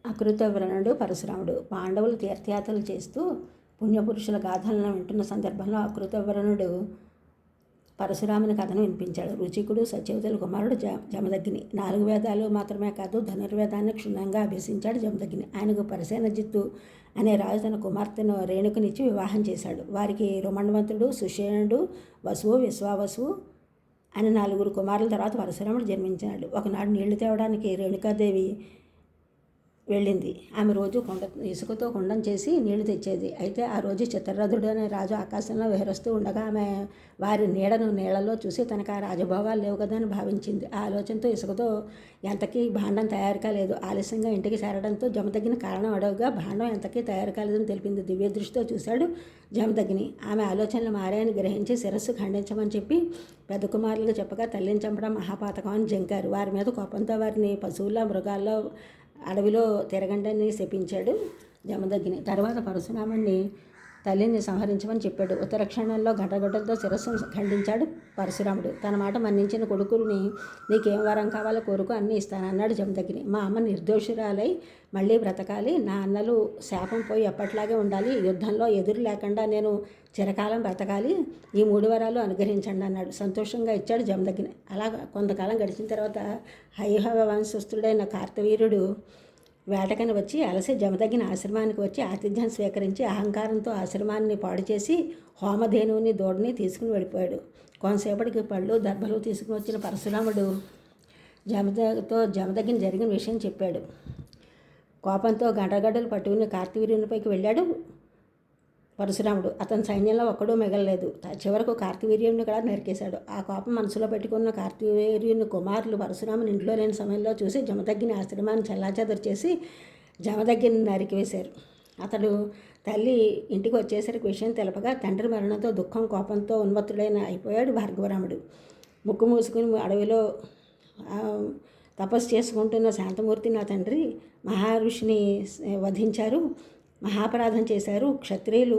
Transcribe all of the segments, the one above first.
అకృతవ్రణుడు పరశురాముడు పాండవులు తీర్థయాత్రలు చేస్తూ పుణ్యపురుషుల గాథలను వింటున్న సందర్భంలో అకృతవ్రణుడు పరశురాముని కథను వినిపించాడు. రుచికుడు సత్యవతుల కుమారుడు జమదగ్ని 4 వేదాలు మాత్రమే కాదు ధనుర్వేదాన్ని క్షుణ్ణంగా అభ్యసించాడు జమదగ్ని. ఆయనకు పరిసేనజిత్తు అనే రాజు తన కుమార్తెను రేణుకునిచ్చి వివాహం చేశాడు. వారికి రుమణవంతుడు, సుషేణుడు, వసువు, విశ్వావసువు అని 4 కుమారుల తర్వాత పరశురాముడు జన్మించాడు. ఒకనాడు నీళ్లు తేవడానికి రేణుకాదేవి వెళ్ళింది. ఆమె రోజు ఇసుకతో కుండం చేసి నీళ్లు తెచ్చేది. అయితే ఆ రోజు చిత్రరథుడు అనే రాజు ఆకాశంలో విహరిస్తూ ఉండగా ఆమె వారి నీడను నీళ్లలో చూసి తనకు ఆ రాజభోగాలు లేవు కదా అని భావించింది. ఆ ఆలోచనతో ఇసుకతో ఎంతకీ భాండం తయారు కాలేదు. ఆలస్యంగా ఇంటికి చేరడంతో జమదగ్ని కారణం అడవుగా భాండం ఎంతకీ తయారు కాలేదని తెలిపింది. దివ్య దృష్టితో చూశాడు జమదగ్ని. ఆమె ఆలోచనలు మారాయని గ్రహించి శిరస్సు ఖండించమని చెప్పి పెద్ద కుమారులకు చెప్పగా తల్లిని చంపడం మహాపాతకం అని జంకారు. వారి మీద కోపంతో వారిని పశువుల మృగాల్లో అడవిలో తిరగండని శపించాడు జమదగ్ని. తర్వాత పరశురాముడిని తల్లిని సంహరించమని చెప్పాడు. ఉత్తరక్షణంలో గడ్డగడ్డలతో శిరస్సు ఖండించాడు పరశురాముడు. తన మాట మన్నించిన కొడుకుని నీకేం వరం కావాలో కోరుకు అన్నీ ఇస్తానన్నాడు జమదగ్ని. మా అమ్మ నిర్దోషురాలై మళ్ళీ బ్రతకాలి, నా అన్నలు శాపం పోయి ఎప్పట్లాగే ఉండాలి, యుద్ధంలో ఎదురు లేకుండా నేను చిరకాలం బ్రతకాలి, ఈ 3 వరాలు అనుగ్రహించండి అన్నాడు. సంతోషంగా ఇచ్చాడు జమదగ్ని. అలా కొంతకాలం గడిచిన తర్వాత హైహవ వంశస్థుడైన కార్తవీర్యుడు వేటకని వచ్చి అలసి జమదగ్ని ఆశ్రమానికి వచ్చి ఆతిథ్యం స్వీకరించి అహంకారంతో ఆశ్రమాన్ని పాడు చేసి హోమధేనువుని దూడని తీసుకుని వెళ్ళిపోయాడు. కొంతసేపటికి పళ్ళు దర్భలు తీసుకుని వచ్చిన పరశురాముడు జమదగ్ని జరిగిన విషయం చెప్పాడు. కోపంతో గంటగడ్డలు పట్టుకుని కార్తవీర్యునిపైకి వెళ్ళాడు పరశురాముడు. అతని సైన్యంలో ఒక్కడూ మిగలలేదు. చివరకు కార్తవీర్యుని కూడా నరికేశాడు. ఆ కోపం మనసులో పెట్టుకున్న కార్తవీర్యుని కుమారులు పరశురాముని ఇంట్లో లేని సమయంలో చూసి జమదగ్ని ఆశ్రమాన్ని చెల్లాచెదరు చేసి జమదగ్ని నరికివేశారు. అతడు తల్లి ఇంటికి వచ్చేసరికి విషయం తెలపగా తండ్రి మరణంతో దుఃఖం కోపంతో అయిపోయాడు భార్గవరాముడు. ముక్కు మూసుకుని అడవిలో తపస్సు చేసుకుంటున్న శాంతమూర్తి నా తండ్రి మహర్షిని వధించారు, మహాపరాధం చేశారు. క్షత్రియులు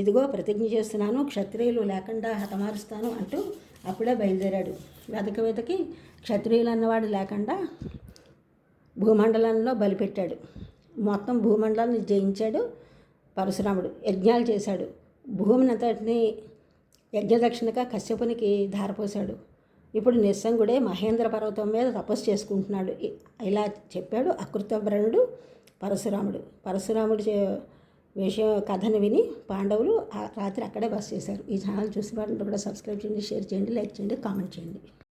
ఇదిగో ప్రతిజ్ఞ చేస్తున్నాను, క్షత్రియులు లేకుండా హతమారుస్తాను అంటూ అప్పుడే బయలుదేరాడు. వెతకి క్షత్రియులు అన్నవాడు లేకుండా భూమండలంలో బలిపెట్టాడు. మొత్తం భూమండలాన్ని జయించాడు పరశురాముడు. యజ్ఞాలు చేశాడు. భూమిని అంతటిని యజ్ఞదక్షిణగా కశ్యపునికి ధారపోశాడు. ఇప్పుడు నిస్సంగుడే మహేంద్ర పర్వతం మీద తపస్సు చేసుకుంటున్నాడు. ఇలా చెప్పాడు అకృతవ్రణుడు పరశురాముడు విషయం కథను విని పాండవులు రాత్రి అక్కడే బస చేశారు. ఈ ఛానల్ చూసి వారిని కూడా సబ్స్క్రైబ్ చేయండి, షేర్ చేయండి, లైక్ చేయండి, కామెంట్ చేయండి.